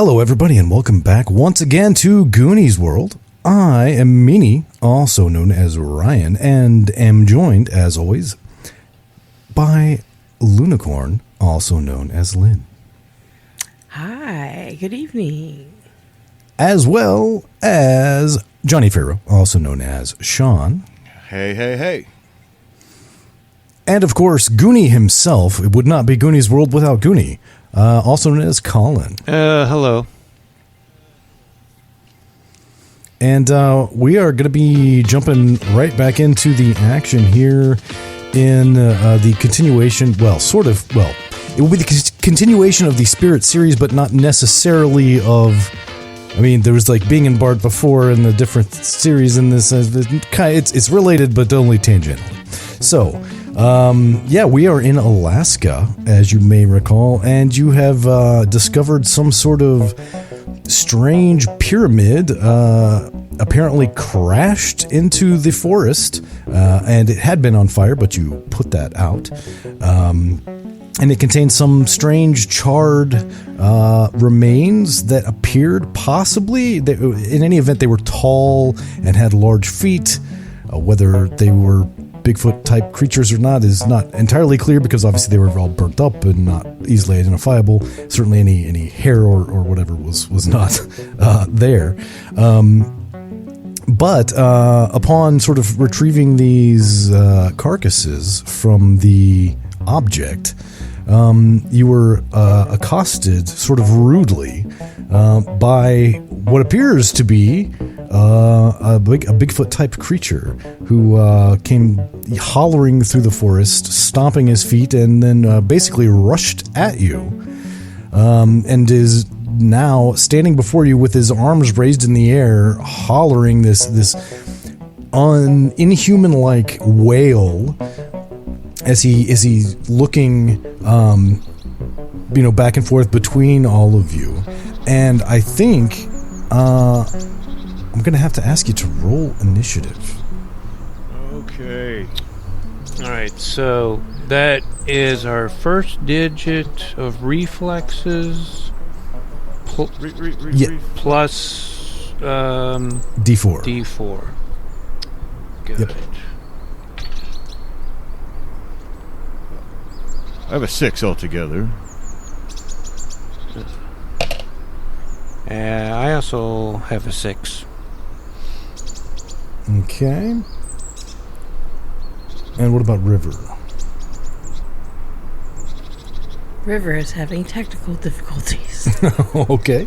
Hello, everybody, and welcome back once again to Goonies World. I am Meanie, also known as Ryan, and am joined, as always, by Lunicorn, also known as Lynn. Hi, good evening. As well as Johnny Farrow, also known as Sean. Hey, hey, hey. And, of course, Goonie himself. It would not be Goonies World without Goonie, also known as Colin. Hello. And we are going to be jumping right back into the action here in the continuation. Well, sort of. Well, it will be the continuation of the Spirit series, but not necessarily of. I mean, there was like Being in Bart before and the different series in this. It's related, but only tangentially. So, yeah, we are in Alaska, as you may recall, and you have discovered some sort of strange pyramid apparently crashed into the forest, and it had been on fire, but you put that out. And it contained some strange charred remains that appeared possibly, in any event, they were tall and had large feet. Whether they were Bigfoot-type creatures or not is not entirely clear, because obviously they were all burnt up and not easily identifiable. Certainly any hair or whatever was not there. But upon sort of retrieving these carcasses from the object, you were accosted sort of rudely by what appears to be a Bigfoot type creature who came hollering through the forest, stomping his feet, and then basically rushed at you, and is now standing before you with his arms raised in the air, hollering this inhuman like wail as he's looking back and forth between all of you. And I think I'm going to have to ask you to roll initiative. Okay. All right, so that is our first digit of reflexes plus D4. D4. Good. Yep. I have a 6 altogether. I also have a 6. Okay. And what about River? River is having technical difficulties. Okay.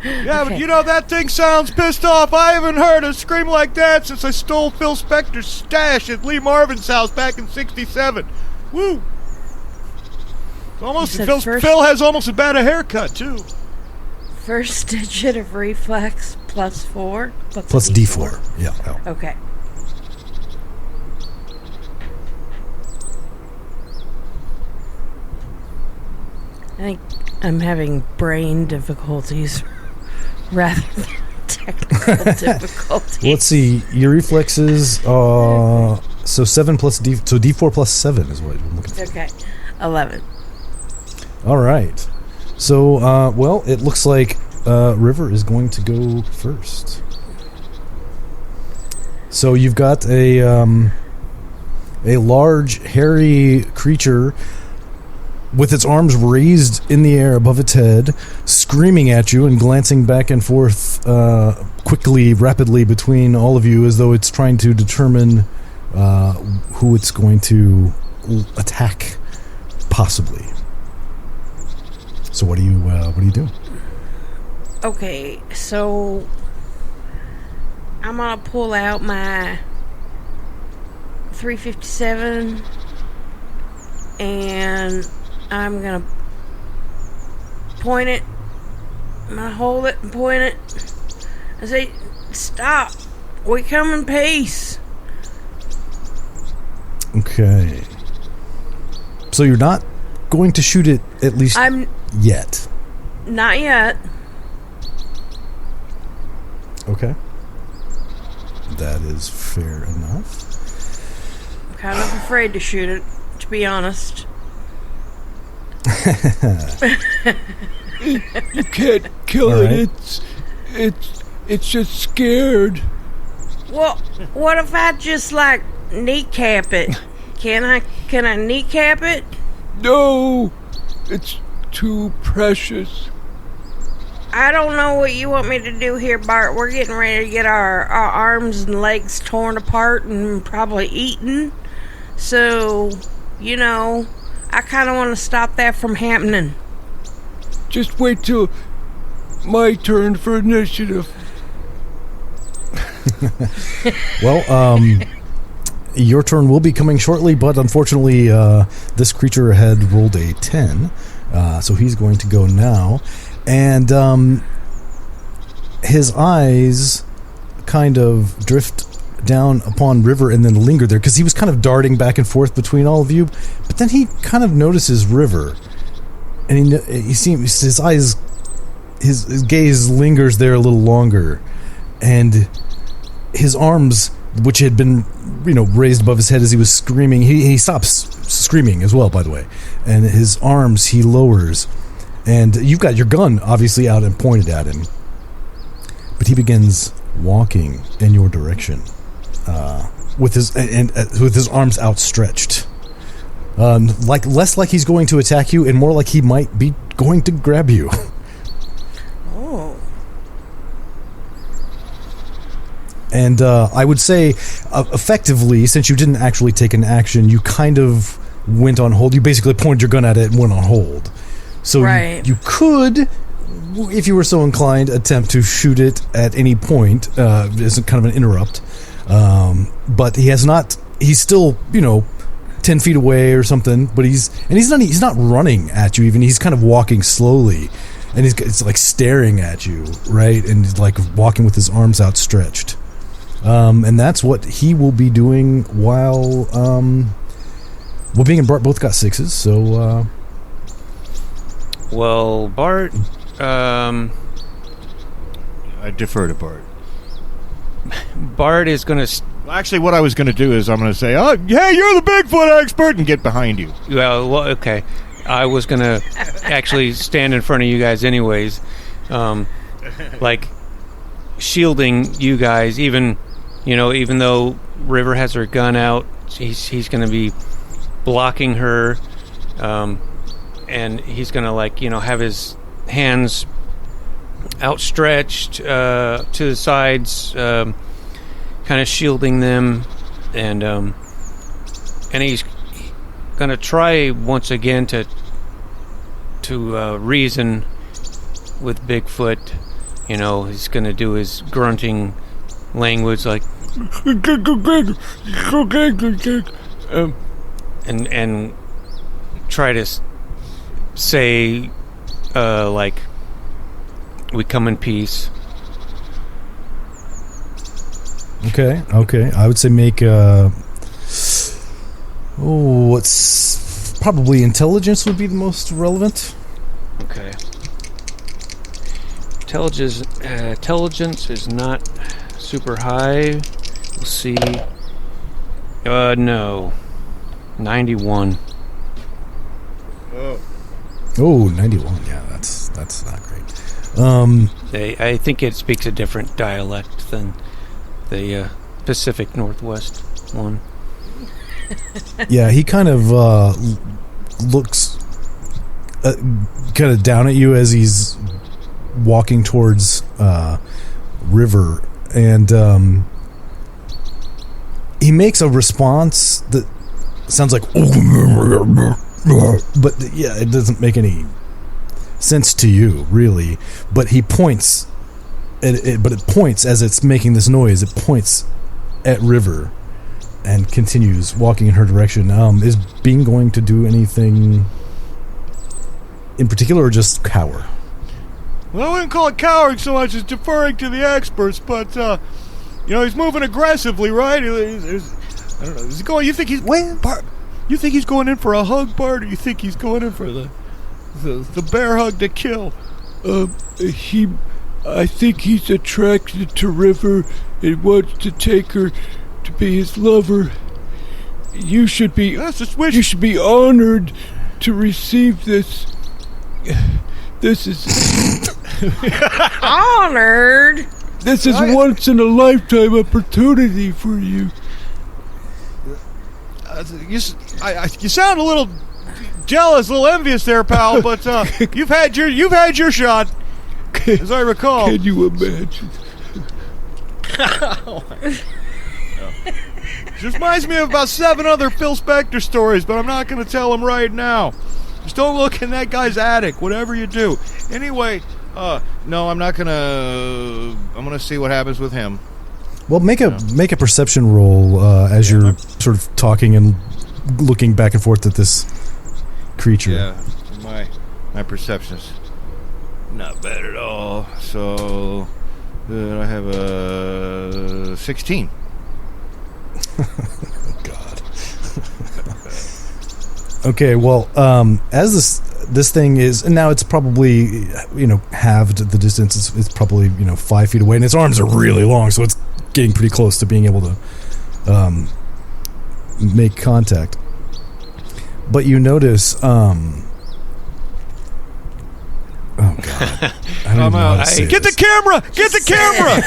Yeah, okay. But you know, that thing sounds pissed off. I haven't heard a scream like that since I stole Phil Spector's stash at Lee Marvin's house back in +67. Woo! Phil has almost as bad a haircut, too. First digit of reflex plus 4? Plus D4. Yeah. Oh. Okay. I think I'm having brain difficulties rather than technical difficulties. Let's see. Your reflexes, so 7 plus D, so D4 plus 7 is what I'm looking for. Okay. 11. All right. So, well, it looks like River is going to go first. So you've got a large, hairy creature with its arms raised in the air above its head, screaming at you and glancing back and forth quickly, rapidly between all of you, as though it's trying to determine who it's going to attack, possibly. So what do you do? Okay, so I'm gonna pull out my 357 and I'm gonna point it. I'm gonna hold it and point it and say, "Stop! We come in peace." Okay. So you're not going to shoot it, at least yet. Not yet. Okay. That is fair enough. I'm kind of afraid to shoot it, to be honest. You can't kill All it. right. It's just scared. Well, what if I just like kneecap it? Can I kneecap it? No, it's too precious. I don't know what you want me to do here, Bart. We're getting ready to get our arms and legs torn apart and probably eaten. So, I kind of want to stop that from happening. Just wait till my turn for initiative. Well, your turn will be coming shortly, but unfortunately, this creature had rolled a 10, so he's going to go now. And his eyes kind of drift down upon River and then linger there, because he was kind of darting back and forth between all of you, but then he kind of notices River, and he seems his eyes, his gaze lingers there a little longer, and his arms, which had been raised above his head as he was screaming, he stops screaming as well, by the way, and his arms he lowers, and you've got your gun obviously out and pointed at him, but he begins walking in your direction, with his arms outstretched, less like he's going to attack you and more like he might be going to grab you. Oh. And I would say, effectively, since you didn't actually take an action, you kind of went on hold. You basically pointed your gun at it and went on hold. So right. you could, if you were so inclined, attempt to shoot it at any point as kind of an interrupt. But he has not. He's still, 10 feet away or something. But he's not running at you. Even he's kind of walking slowly, and it's like staring at you, right? And he's like walking with his arms outstretched. And that's what he will be doing while Bing and Bart both got 6s, so Well, Bart, I defer to Bart. Bart is going to... Actually, what I was going to do is I'm going to say, "Oh, hey, you're the Bigfoot expert," and get behind you. Well, okay. I was going to actually stand in front of you guys anyways, like shielding you guys, even though River has her gun out, he's going to be blocking her, and he's going to have his hands outstretched to the sides, kind of shielding them, and he's going to try once again to reason with Bigfoot. He's going to do his grunting language, like and try to say like, we come in peace. Okay. I would say make what's probably intelligence would be the most relevant. Okay. Intelligence is not super high. We'll see. No. 91. Oh, 91. Yeah, that's not great. I think it speaks a different dialect than the Pacific Northwest one. Yeah, he kind of looks kind of down at you as he's walking towards River, and he makes a response that sounds like, but yeah, it doesn't make any sense to you, really. But he points at it, but it points as it's making this noise. It points at River and continues walking in her direction. Is Bing going to do anything in particular, or just cower? Well, I wouldn't call it cowering so much as deferring to the experts, but he's moving aggressively, right? I don't know. Is he going? You think he's Bart? You think he's going in for a hug, Bart, or you think he's going in for the bear hug to kill? I think he's attracted to River and wants to take her to be his lover. You should be honored to receive this. This is Honored. this is once in a lifetime opportunity for you. You sound a little jealous, a little envious there, pal. But you've had your shot, as I recall. Can you imagine? Just reminds me of about 7 other Phil Spector stories, but I'm not going to tell them right now. Just don't look in that guy's attic, whatever you do. Anyway, no, I'm not going to... I'm going to see what happens with him. Well, make a perception roll as you're sort of talking and looking back and forth at this creature. Yeah, my perception is not bad at all. So I have a 16. God. Okay, well, as this thing is, and now it's probably halved the distance. It's probably 5 feet away, and its arms are really long, so it's getting pretty close to being able to make contact. But you notice, oh God! I don't know how to say Get this. the camera! Get the camera!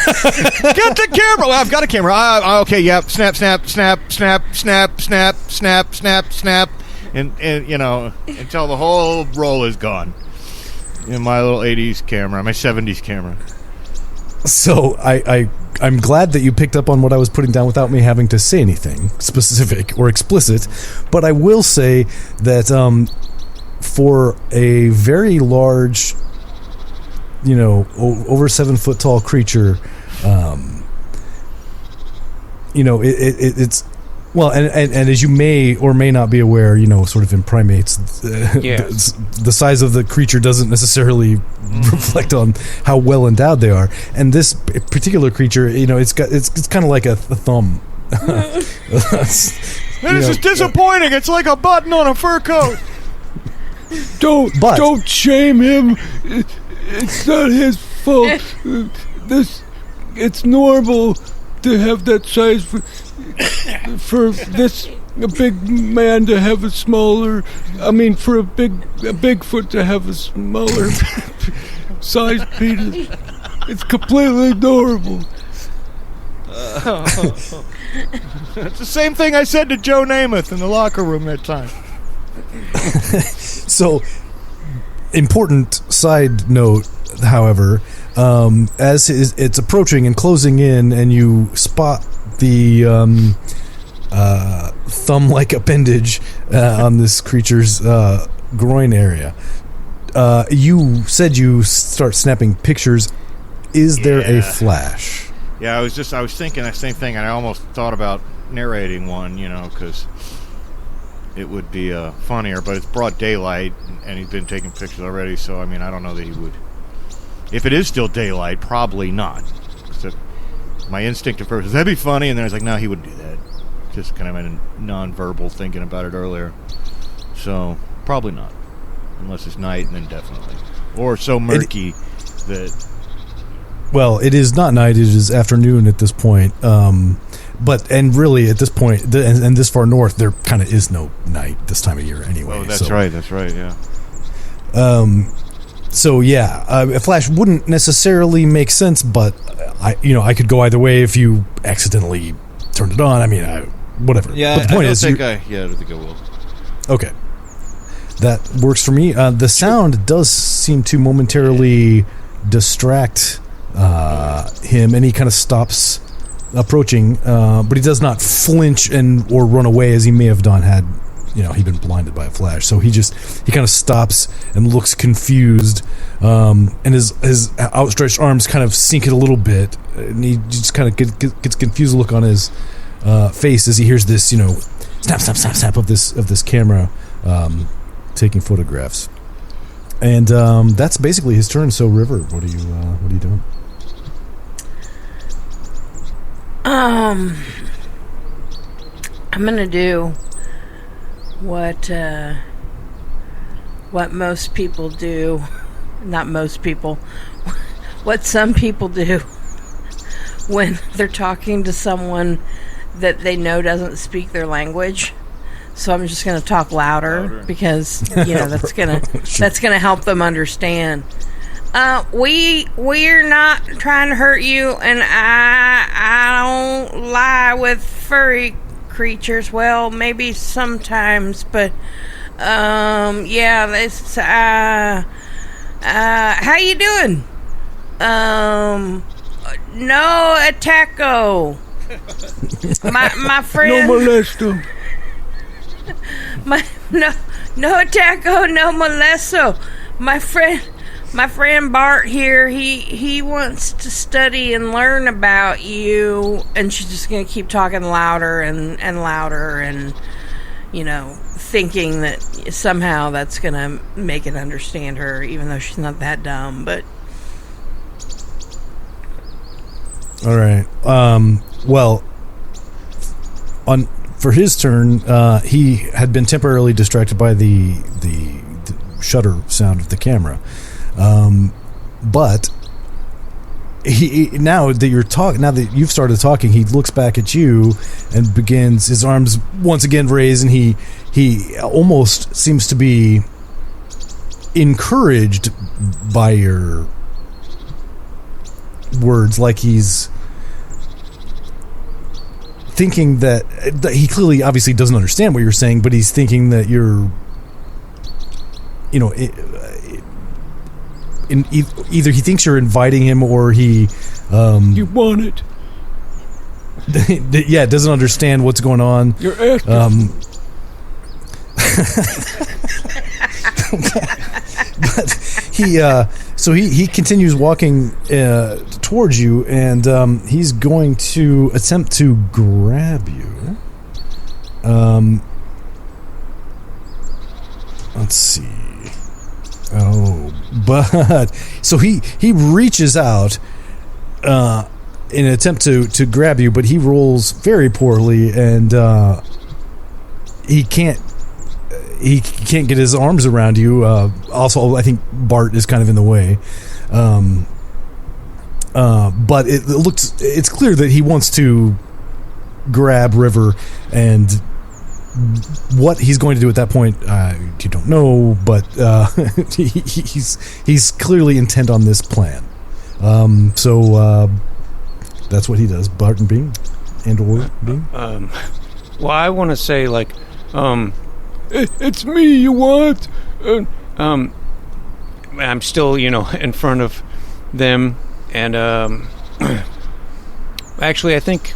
Get the camera! Well, I've got a camera. Okay, yep. Snap, snap, snap, snap, snap, snap, snap, snap, snap, and until the whole roll is gone. In my little 80s camera, my 70s camera. So I'm glad that you picked up on what I was putting down without me having to say anything specific or explicit, but I will say that for a very large, over 7 foot tall creature, it's well, and as you may or may not be aware, sort of in primates, the size of the creature doesn't necessarily reflect on how well endowed they are. And this particular creature, it's kind of like a thumb. This is disappointing. It's like a button on a fur coat. Don't shame him. It's not his fault. It's normal to have that size for a big man to have a smaller. I mean, for a Bigfoot to have a smaller size penis. It's completely normal. It's the same thing I said to Joe Namath in the locker room that time. So, important side note, however, as it's approaching and closing in, and you spot the thumb-like appendage on this creature's groin area. You said you start snapping pictures. Is there a flash? Yeah, I was thinking that same thing, and I almost thought about narrating one, because it would be funnier, but it's broad daylight, and he's been taking pictures already, so, I don't know that he would. If it is still daylight, probably not. So my instinct at first was, that'd be funny, and then I was like, no, he wouldn't do that. Just kind of a non-verbal thinking about it earlier. So, probably not. Unless it's night, and then definitely. Or so murky that... Well, it is not night, it is afternoon at this point. And really, at this point, and this far north, there kind of is no night this time of year anyway. Oh, that's right, yeah. So, yeah, a flash wouldn't necessarily make sense, but, I could go either way if you accidentally turned it on. Whatever. Yeah, but the point I don't is, think I will. Okay. That works for me. The sound does seem to momentarily distract him, and he kind of stops approaching, but he does not flinch or run away as he may have done had he'd been blinded by a flash. So he kind of stops and looks confused, and his outstretched arms kind of sink it a little bit, and he just kind of gets confused look on his face as he hears this snap snap snap snap of this camera taking photographs. And that's basically his turn. So River, what are you doing? I'm gonna do what most people do. Not most people. What some people do when they're talking to someone that they know doesn't speak their language. So I'm just going to talk louder because that's gonna help them understand. We're not trying to hurt you, and I don't lie with furry creatures. Well, maybe sometimes, but yeah, this how you doing? No attacko. My friend. No molesto. No attacko, no molesto. My friend Bart here, he wants to study and learn about you. And she's just going to keep talking louder and louder and, thinking that somehow that's going to make it understand her, even though she's not that dumb. But all right. Well, for his turn, he had been temporarily distracted by the shutter sound of the camera. But now that you've started talking, he looks back at you and begins, his arms once again raised, and he almost seems to be encouraged by your words, like he's thinking that he clearly obviously doesn't understand what you're saying, but he's thinking that you're either he thinks you're inviting him, or he you want it. Yeah, doesn't understand what's going on. You're active. But he continues walking towards you, and he's going to attempt to grab you. Let's see. Oh, but so he reaches out in an attempt to grab you, but he rolls very poorly, and he can't get his arms around you. Also, I think Bart is kind of in the way. But it's clear that he wants to grab River, and what he's going to do at that point, you don't know, but he's clearly intent on this plan. So that's what he does. Bart and Bing, or Bing. Well, I want to say, like, it's me you want. I'm still, in front of them, and actually, I think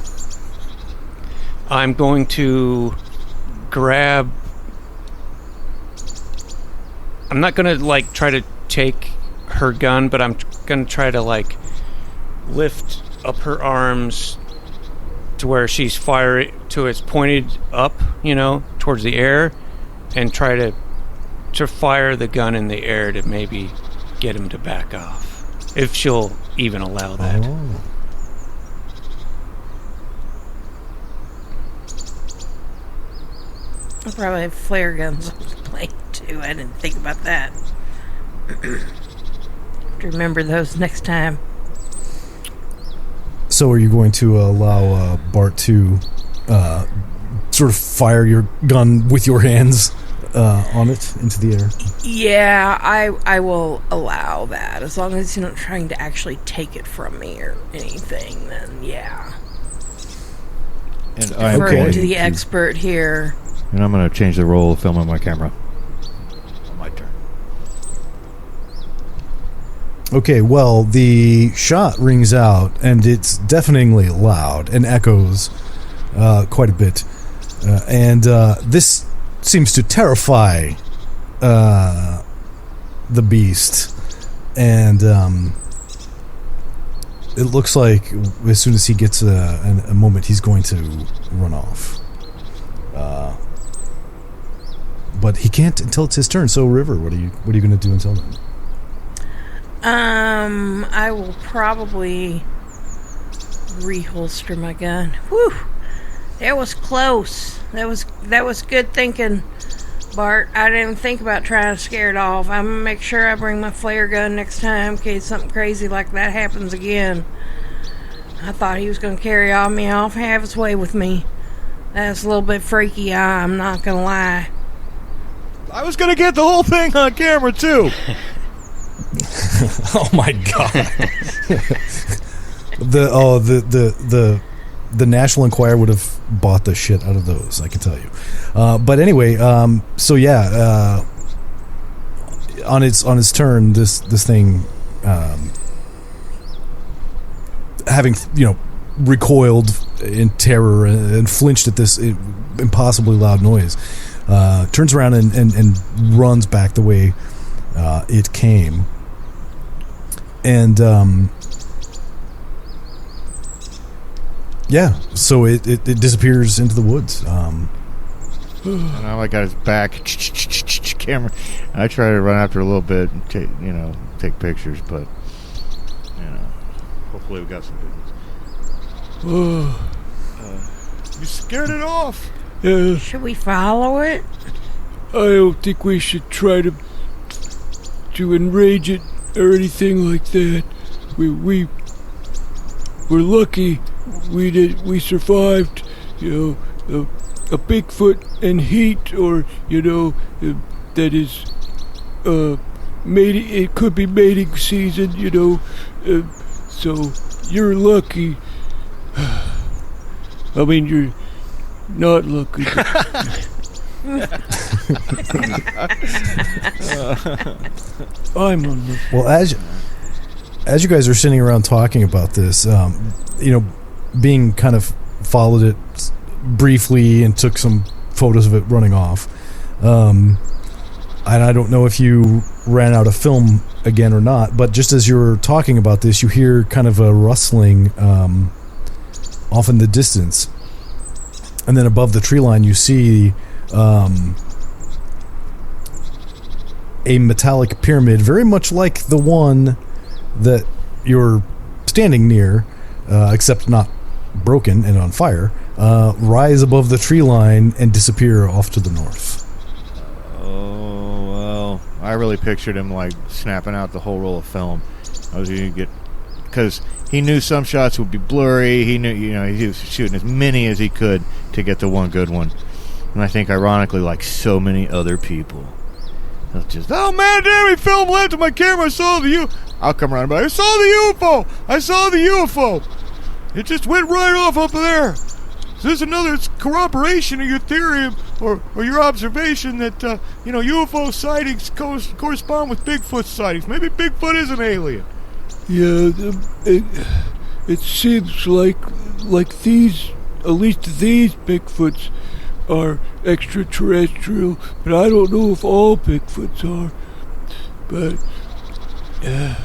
I'm going to grab. I'm not gonna try to take her gun, but I'm gonna try to lift up her arms to where she's firing, to it's pointed up, towards the air, and try to fire the gun in the air to maybe get him to back off, if she'll even allow that. Oh. I'll probably have flare guns on the plane too. I didn't think about that. Have to remember those next time. So are you going to allow Bart to sort of fire your gun with your hands on it into the air? Yeah, I will allow that. As long as you're not trying to actually take it from me or anything, then yeah. And I'm Referring to the expert here. And I'm going to change the roll of film on my camera. On my turn. Okay, well, the shot rings out, and it's deafeningly loud and echoes quite a bit. And this seems to terrify the beast. And it looks like as soon as he gets a moment, he's going to run off. But he can't until it's his turn. So, River, what are you going to do until then? I will probably reholster my gun. Whew, that was close. That was good thinking, Bart. I didn't even think about trying to scare it off. I'm gonna make sure I bring my flare gun next time in case something crazy like that happens again. I thought he was gonna carry me off, have his way with me. That's a little bit freaky, I'm not gonna lie. I was gonna get the whole thing on camera too. Oh my god. The National Enquirer would have bought the shit out of those, I can tell you. But anyway, so yeah, on its turn, this thing, having recoiled in terror and flinched at this impossibly loud noise, turns around and runs back the way it came, and yeah, so it disappears into the woods. And now I got his back camera. I try to run after a little bit and take pictures, but hopefully we got some business. You scared it off. Yeah, Should we follow it? I don't think we should try to enrage it or anything like that. We're lucky we survived, a Bigfoot and heat, or that is mating. It could be mating season, so you're lucky. I mean, you're not lucky. I'm unlucky. Well, as you guys are sitting around talking about this, being kind of followed it briefly and took some photos of it running off. And I don't know if you ran out of film again or not, but just as you're talking about this, you hear kind of a rustling off in the distance. And then above the tree line, you see a metallic pyramid, very much like the one that you're standing near, except not broken and on fire, rise above the tree line and disappear off to the north. Oh, well, I really pictured him like snapping out the whole roll of film. I was going to get, because he knew some shots would be blurry. He knew, he was shooting as many as he could to get the one good one. And I think, ironically, like so many other people, they'll just, oh man, damn, he film left on my camera. I saw the I'll come around, but I saw the UFO. I saw the UFO. It just went right off up there. So there's another corroboration of your theory or your observation that UFO sightings correspond with Bigfoot sightings. Maybe Bigfoot is an alien. Yeah, it seems like these, at least these Bigfoots, are extraterrestrial, but I don't know if all Bigfoots are. But yeah,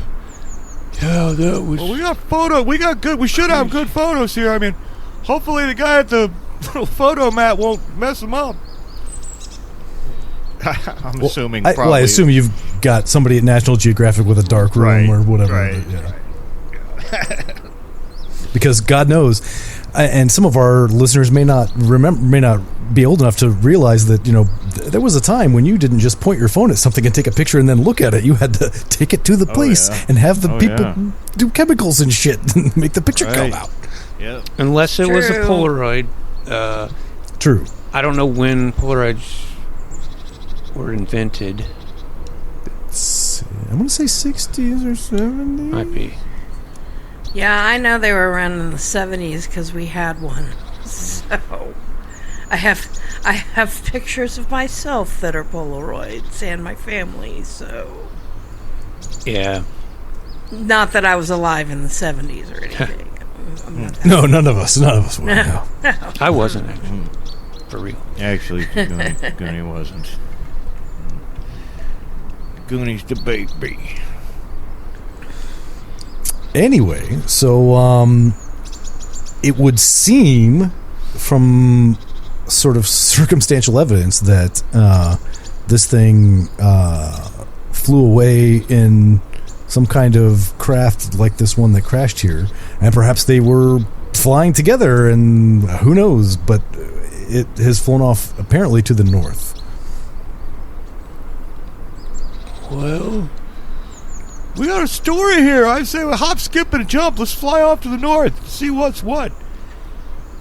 that was. Well, we got photo. We should have good photos here. I mean, hopefully the guy at the little photo mat won't mess them up. I'm assuming. Probably. I assume you've got somebody at National Geographic with a dark room or whatever. Right. Yeah. Because God knows, and some of our listeners may not be old enough to realize that there was a time when you didn't just point your phone at something and take a picture and then look at it. You had to take it to the place and have the people do chemicals and shit and make the picture come out. Yeah. Unless it was a Polaroid. True. I don't know when Polaroids were invented. I'm going to say 60s or 70s. Might be. Yeah, I know they were around in the 70s because we had one. So I have pictures of myself that are Polaroids and my family. So yeah, not that I was alive in the 70s or anything. No, none of us were. No. I wasn't actually, for real. Actually, Goonie wasn't. Goonies the baby. Anyway, so it would seem from sort of circumstantial evidence that this thing flew away in some kind of craft like this one that crashed here, and perhaps they were flying together, and who knows, but it has flown off apparently to the north. Well, we got a story here. I say we hop, skip, and a jump. Let's fly off to the north, see what's what.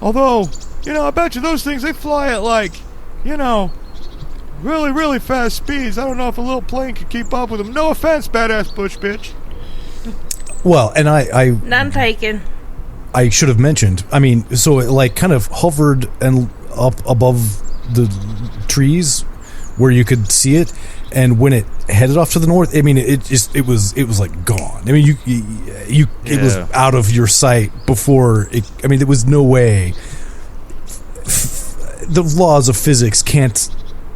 Although, I bet you those things, they fly at like, really, really fast speeds. I don't know if a little plane could keep up with them. No offense, badass bush bitch. Well, and I None taken. I should have mentioned. I mean, so it like kind of hovered and up above the trees where you could see it, and when it headed off to the north, I mean, it was like gone. I mean, it was out of your sight before it. I mean, there was no way. The laws of physics can't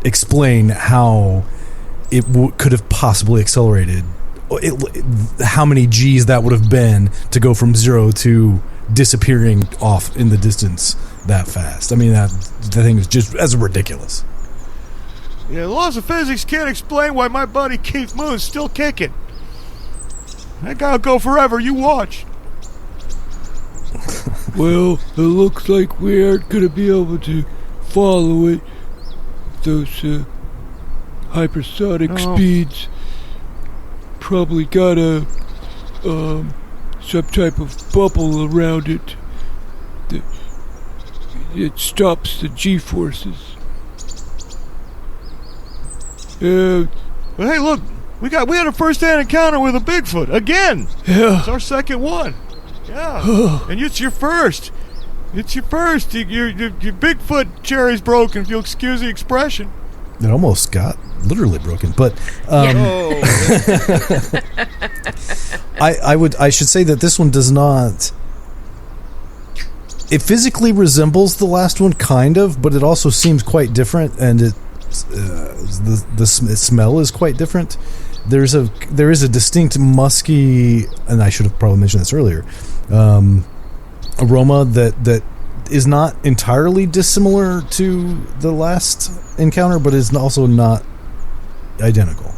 explain how it could have possibly accelerated. How many G's that would have been to go from 0 to disappearing off in the distance that fast. I mean, that thing is just as ridiculous. Yeah, the laws of physics can't explain why my buddy Keith Moon's still kicking. That guy'll go forever, you watch. Well, it looks like we aren't going to be able to follow it. Those hypersonic speeds probably got some type of bubble around it. It stops the G-forces. But hey, look, we had a first-hand encounter with a Bigfoot again. Yeah. It's our second one. Yeah. And it's your first. It's your first. Your Bigfoot cherry's broken, if you'll excuse the expression. It almost got literally broken, but I should say that this one does not. It physically resembles the last one, kind of, but it also seems quite different, and the smell is quite different. There is a distinct musky, and I should have probably mentioned this earlier, aroma that is not entirely dissimilar to the last encounter, but is also not identical.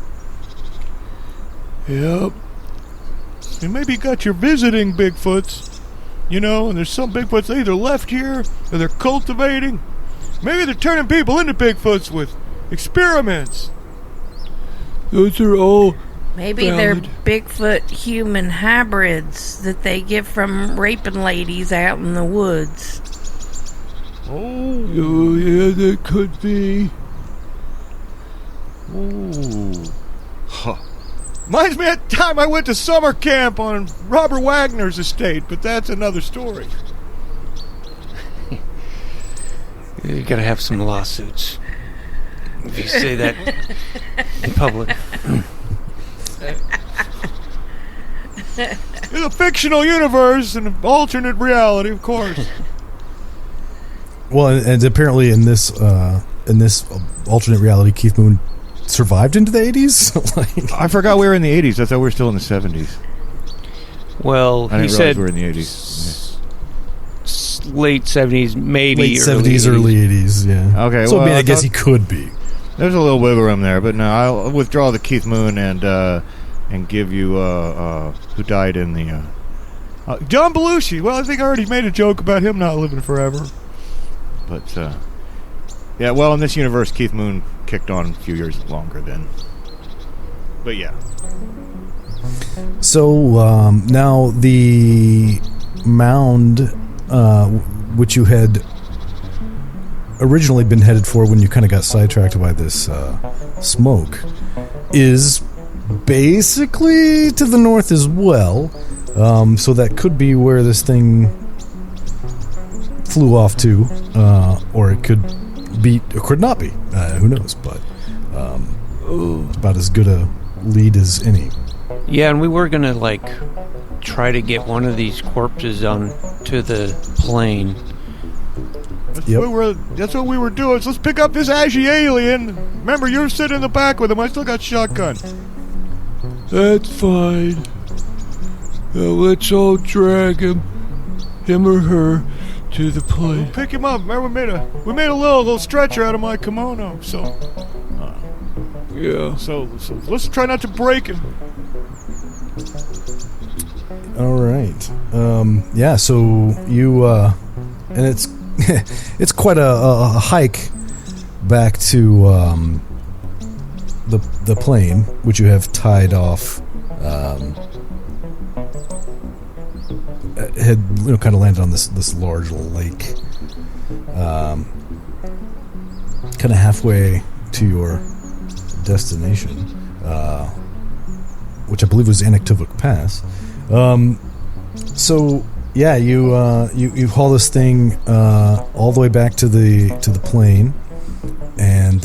Yep. You maybe got your visiting Bigfoots, and there's some Bigfoots they either left here or they're cultivating. Maybe they're turning people into Bigfoots with experiments. Those are all Maybe valid. they're Bigfoot human hybrids that they get from raping ladies out in the woods. Oh, yeah, that could be. Ooh. Huh. Reminds me of that time I went to summer camp on Robert Wagner's estate, but that's another story. You gotta have some lawsuits if you say that in public. It's a fictional universe and an alternate reality, of course. Well, and apparently in this alternate reality, Keith Moon survived into the 80s. I forgot we were in the 80s. I thought we were still in the 70s. Well, I he didn't said realize we were in the 80s. Late 70s, maybe late 70s, early 80s. Yeah. Okay. So well, I guess he could be. There's a little wiggle room there, but no, I'll withdraw the Keith Moon and give you who died in the John Belushi. Well, I think I already made a joke about him not living forever. But yeah, well, in this universe, Keith Moon kicked on a few years longer then. But yeah. So now the mound, which you had originally been headed for when you kind of got sidetracked by this smoke, is basically to the north as well. So that could be where this thing flew off to, or it could be, or could not be. Who knows? But about as good a lead as any. Yeah, and we were gonna try to get one of these corpses onto the plane. That's what we were doing. So let's pick up this ashy alien. Remember, you're sitting in the back with him. I still got shotgun. That's fine. Let's all drag him or her, to the plane. Pick him up. Remember, we made a little stretcher out of my kimono. So Yeah. So let's try not to break him. All right. Yeah. So you and it's it's quite a hike back to the plane, which you have tied off. Had kind of landed on this large lake. kind of halfway to your destination, which I believe was Anaktuvuk Pass. So yeah, you haul this thing all the way back to the plane, and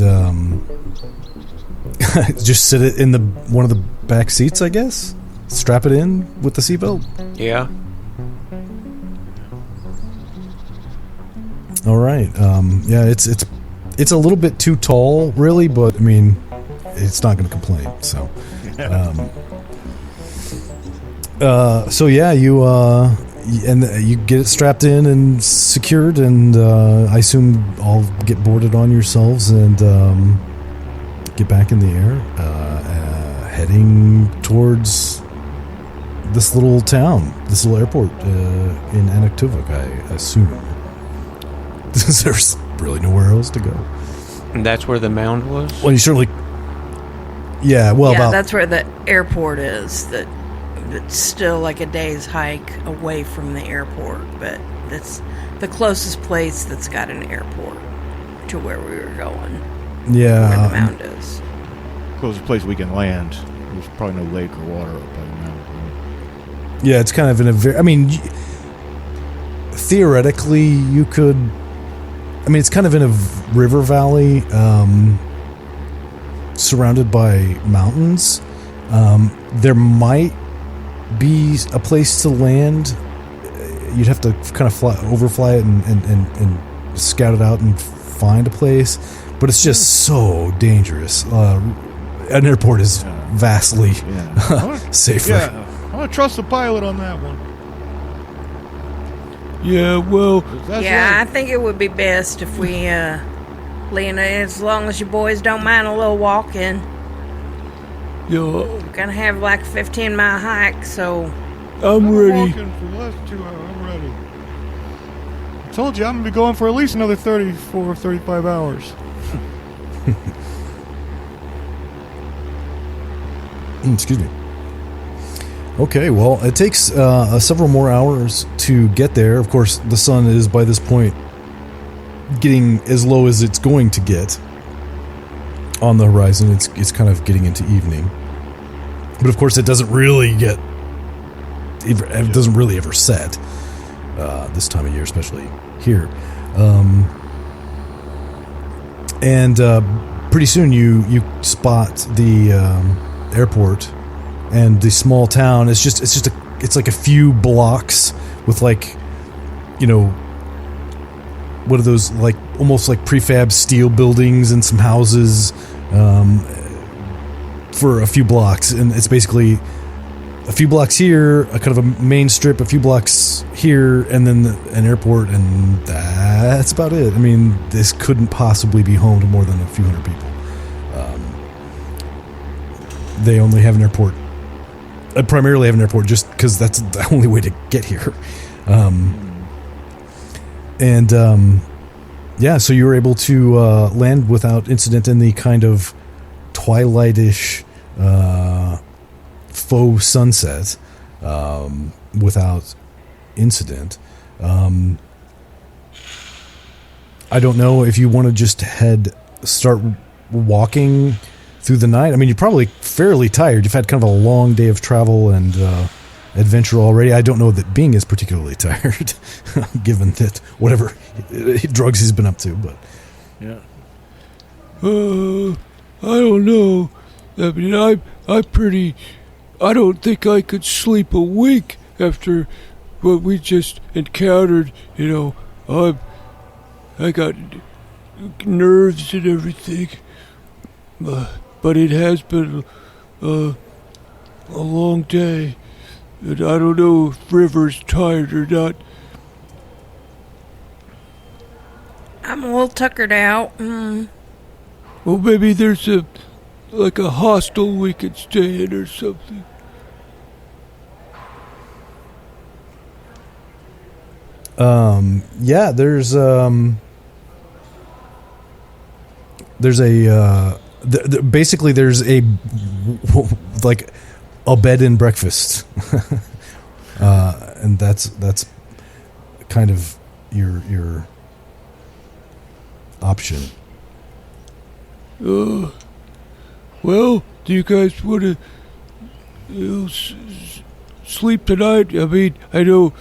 just sit it in one of the back seats, I guess. Strap it in with the seatbelt. Yeah. All right. Yeah, it's a little bit too tall, really, but I mean, it's not going to complain. So, so yeah, you get it strapped in and secured, and I assume all get boarded on yourselves and get back in the air, heading towards this little town, this little airport in Anaktuvuk, I assume. There's really nowhere else to go. And that's where the mound was? Well, you certainly... Yeah, well, yeah, that's where the airport is. It's still like a day's hike away from the airport, but it's the closest place that's got an airport to where we were going. Yeah. Where the mound is. Closest place we can land. There's probably no lake or water up by the mountain. Yeah, it's kind of in a very... I mean, theoretically, you could... I mean, it's kind of in a river valley, surrounded by mountains. There might be a place to land. You'd have to kind of overfly it and scout it out and find a place. But it's just so dangerous. An airport is vastly safer. Yeah, I want to trust the pilot on that one. Yeah, well... I think it would be best if we, Lena, as long as you boys don't mind a little walking. Yeah. We're gonna have like a 15-mile hike, so... I'm ready. Walking for the last 2 hours. I'm ready. I told you I'm going to be going for at least another 34 or 35 hours. Excuse me. Okay, well, it takes several more hours to get there. Of course, the sun is, by this point, getting as low as it's going to get on the horizon. It's kind of getting into evening. But, of course, it doesn't really get... It doesn't really ever set this time of year, especially here. And pretty soon you spot the airport and the small town. It's like a few blocks with, like, you know, what are those, like, almost like prefab steel buildings and some houses for a few blocks. And it's basically a few blocks here, a kind of a main strip, a few blocks here, and then an airport, and that's about it. I mean, this couldn't possibly be home to more than a few hundred people. They only have an airport, primarily have an airport just because that's the only way to get here. So you were able to land without incident in the kind of twilightish faux sunset without incident. I don't know if you want to just start walking through the night. I mean, you're probably fairly tired. You've had kind of a long day of travel and adventure already. I don't know that Bing is particularly tired, given that whatever drugs he's been up to. But yeah, I don't know. I mean, I don't think I could sleep a week after what we just encountered. You know, I got nerves and everything. But it has been a long day, and I don't know if River's tired or not. I'm a little tuckered out. Well, maybe there's a hostel we could stay in or something. Yeah, there's a basically there's a like a bed and breakfast, and that's kind of your option. Well, do you guys want to sleep tonight? I mean, I know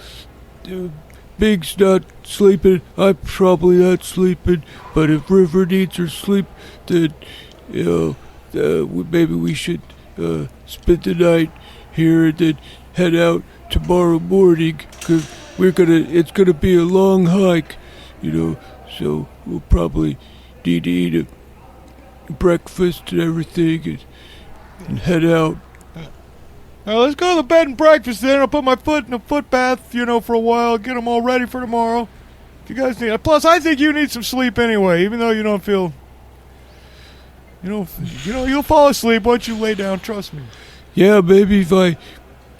Big's not sleeping. I'm probably not sleeping. But if River needs her sleep, then maybe we should spend the night here and then head out tomorrow morning. Cause it's gonna be a long hike, So we'll probably need to eat a breakfast and everything and head out. Let's go to the bed and breakfast then. I'll put my foot in a foot bath, for a while, get them all ready for tomorrow. If you guys need it. Plus, I think you need some sleep anyway, even though you don't feel... you'll fall asleep once you lay down, trust me. Yeah, maybe if I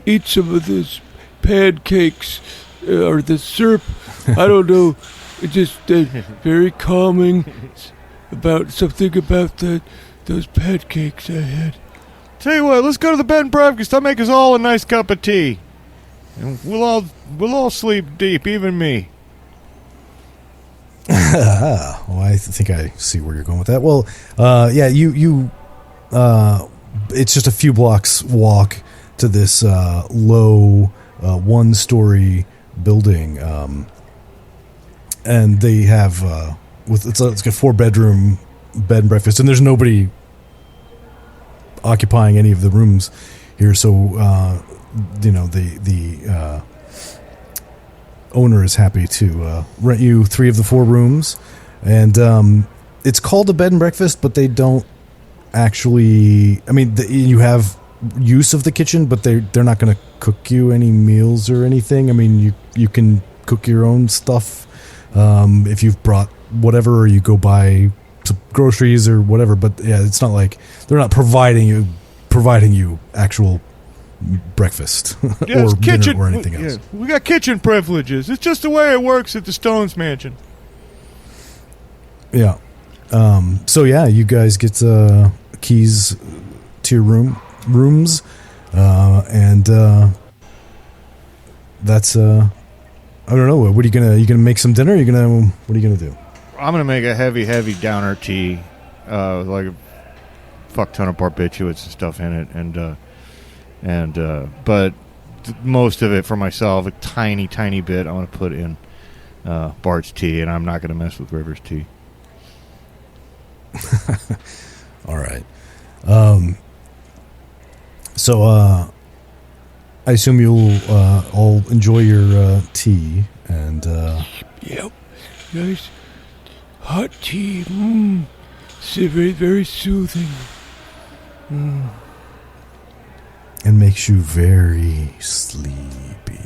eat some of this pancakes or the syrup, I don't know. It's just very calming. Something about those pancakes I had. Tell you what, let's go to the bed and breakfast. I'll make us all a nice cup of tea. And we'll all sleep deep, even me. Well, I think I see where you're going with that. Well, yeah, you it's just a few blocks walk to this low one-story building, and they have it's like a 4-bedroom bed and breakfast, and there's nobody occupying any of the rooms here. So the owner is happy to rent you 3 of the 4 rooms, and it's called a bed and breakfast, but they don't actually. I mean, you have use of the kitchen, but they're not going to cook you any meals or anything. I mean, you can cook your own stuff if you've brought whatever, or you go buy some groceries or whatever. But yeah, it's not like they're not providing you actual breakfast or dinner or anything else. Yeah, we got kitchen privileges. It's just the way it works at the Stones Mansion. Yeah. So yeah, you guys get keys to your rooms, and that's I don't know. What are you gonna make some dinner? What are you gonna do? I'm gonna make a heavy downer tea, like a fuck ton of barbiturates and stuff in it, but most of it for myself, a tiny bit I'm gonna put in Bart's tea, and I'm not gonna mess with River's tea. All right. So I assume you'll all enjoy your tea, and yep, nice hot tea. It's very, very soothing. And makes you very sleepy.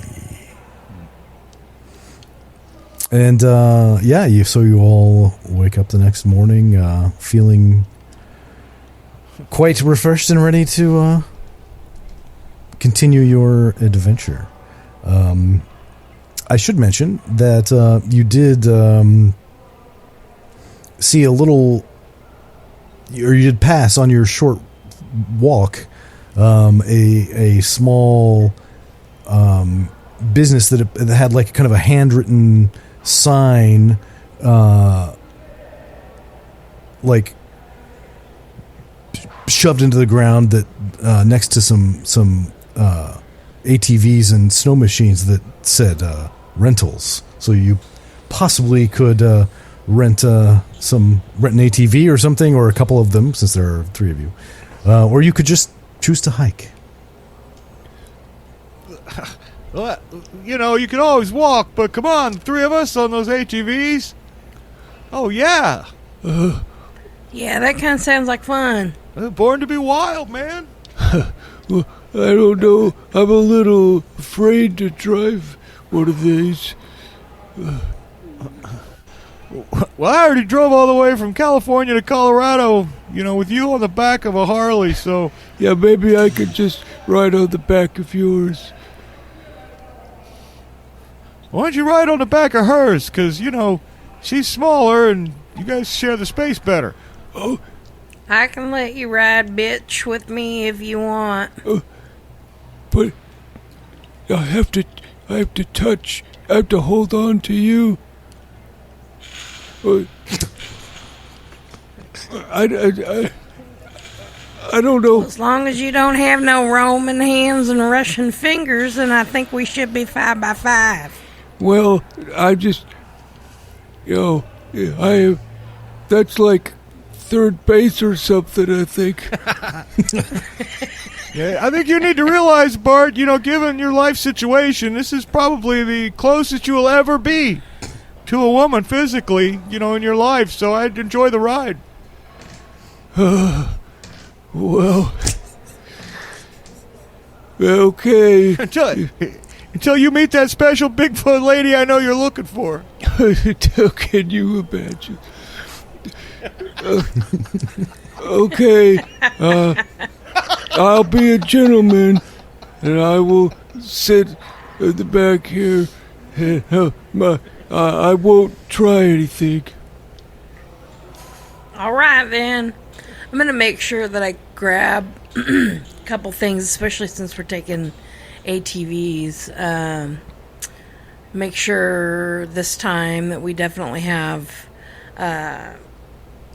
And so you all wake up the next morning feeling quite refreshed and ready to continue your adventure. I should mention that you did see a little, or you did pass on your short walk a small business that had like kind of a handwritten sign, like shoved into the ground that next to some ATVs and snow machines that said rentals. So you possibly could rent an ATV or something, or a couple of them, since there are 3 of you, or you could just choose to hike. Well, you can always walk, but come on, 3 of us on those ATVs. Oh yeah. Yeah, that kind of sounds like fun. Born to be wild, man. Well, I don't know. I'm a little afraid to drive one of these. Well, I already drove all the way from California to Colorado, with you on the back of a Harley, so... Yeah, maybe I could just ride on the back of yours. Why don't you ride on the back of hers? Because, she's smaller and you guys share the space better. Oh. I can let you ride, bitch, with me if you want. But I have to hold on to you. I don't know. As long as you don't have no Roman hands and Russian fingers, then I think we should be 5 by 5. Well, I just, that's like third base or something, I think. Yeah, I think you need to realize, Bart, given your life situation, this is probably the closest you will ever be to a woman physically, in your life, so I'd enjoy the ride. Well, okay. Until you meet that special Bigfoot lady I know you're looking for. How can you imagine? Okay, I'll be a gentleman, and I will sit at the back here, and I won't try anything. All right, then. I'm going to make sure that I grab a couple things, especially since we're taking ATVs. Make sure this time that we definitely have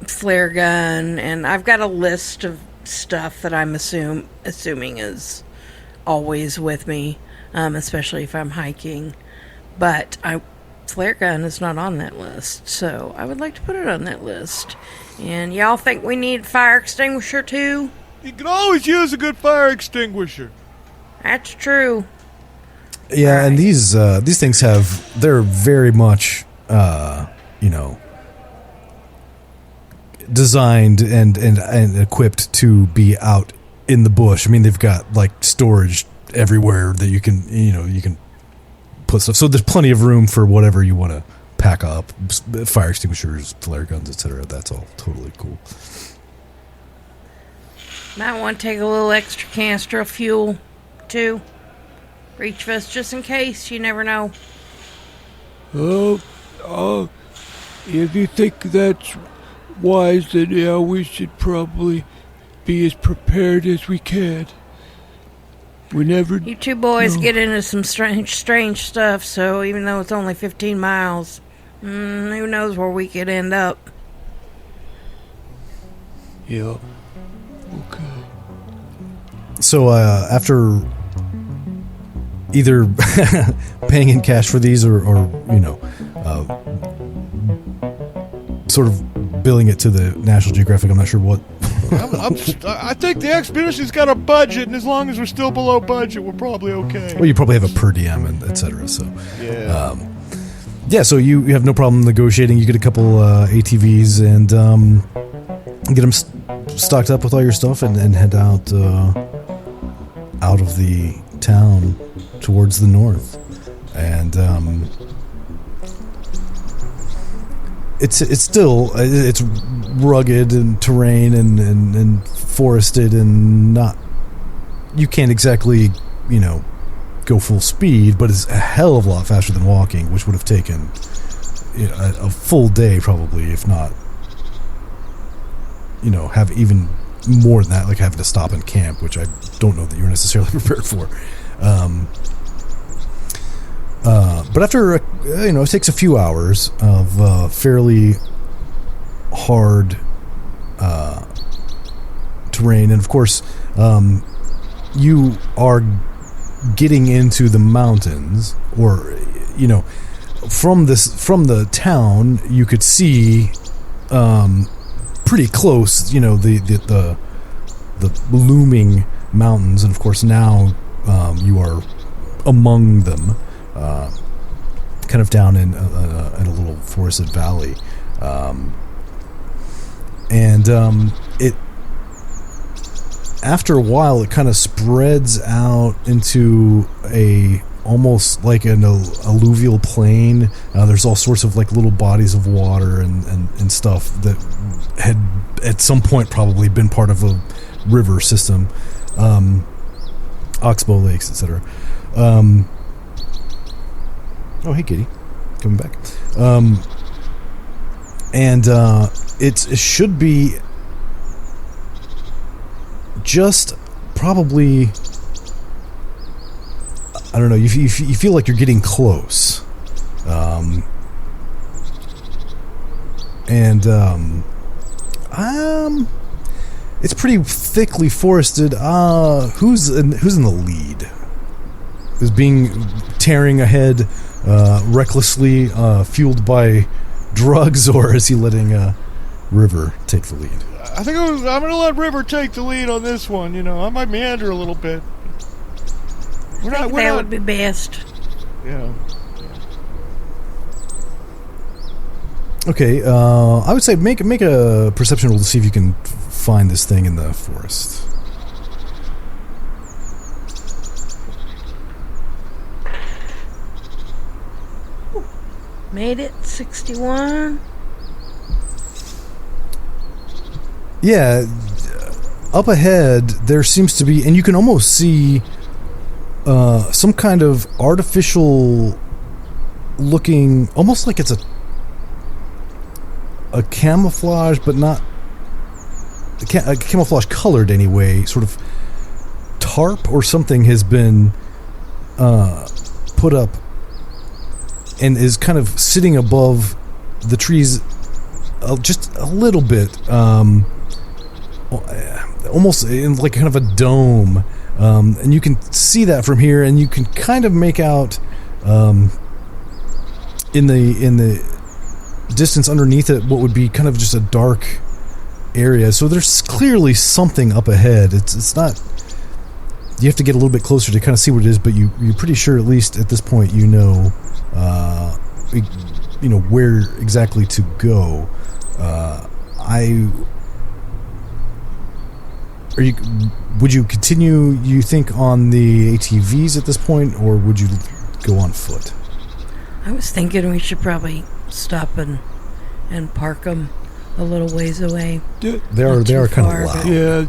flare gun, and I've got a list of stuff that I'm assuming is always with me, especially if I'm hiking. But flare gun is not on that list, so I would like to put it on that list. And y'all think we need fire extinguisher too? You can always use a good fire extinguisher. That's true. Yeah, Right. and these things they're very much designed and equipped to be out in the bush. I mean, they've got like storage everywhere that you can put stuff. So there's plenty of room for whatever you want to pack up, fire extinguishers, flare guns, etc. That's all totally cool. Might want to take a little extra canister of fuel too. Reach vest just in case. You never know. If you think that's wise, then yeah, we should probably be as prepared as we can. We never. You two boys No. get into some strange stuff, so even though it's only 15 miles, who knows where we could end up. Yeah. Okay. So after either paying in cash for these or sort of billing it to the National Geographic, I'm not sure what. I think the expedition's got a budget, and as long as we're still below budget, we're probably okay. Well, you probably have a per diem and etc. So Yeah. yeah, so you have no problem negotiating. You get a couple ATVs and get them stocked up with all your stuff and head out of the town towards the north. And it's still it's rugged and terrain and forested and not, you can't exactly go full speed, but it's a hell of a lot faster than walking, which would have taken a full day probably, if not have even more than that, like having to stop and camp, which I don't know that you're necessarily prepared for. But after it takes a few hours of fairly hard terrain, and of course you are getting into the mountains, or from the town you could see pretty close the looming mountains, and of course now you are among them, kind of down in a little forested valley, and it, after a while, it kind of spreads out into almost like an alluvial plain. There's all sorts of like little bodies of water and stuff that had at some point probably been part of a river system, oxbow lakes, etc. Oh, hey, kitty, coming back. And it should be just probably, I don't know, you feel like you're getting close, and It's pretty thickly forested. Who's in the lead? Is tearing ahead recklessly, fueled by drugs, or is he letting River take the lead? I think I'm going to let River take the lead on this one. You know, I might meander a little bit. That would be best. Yeah. Okay, I would say make a perception roll to see if you can find this thing in the forest. Made it. 61. Yeah, up ahead there seems to be, and you can almost see some kind of artificial looking, almost like it's a camouflage, but not a camouflage colored anyway, sort of tarp or something has been put up and is kind of sitting above the trees just a little bit, almost in like kind of a dome, and you can see that from here, and you can kind of make out in the distance underneath it what would be kind of just a dark area. So there's clearly something up ahead. It's not, you have to get a little bit closer to kind of see what it is, but you're pretty sure, at least at this point, you know where exactly to go. Would you continue, you think, on the ATVs at this point, or would you go on foot? I was thinking we should probably stop and park them a little ways away. They are kind of loud. Yeah.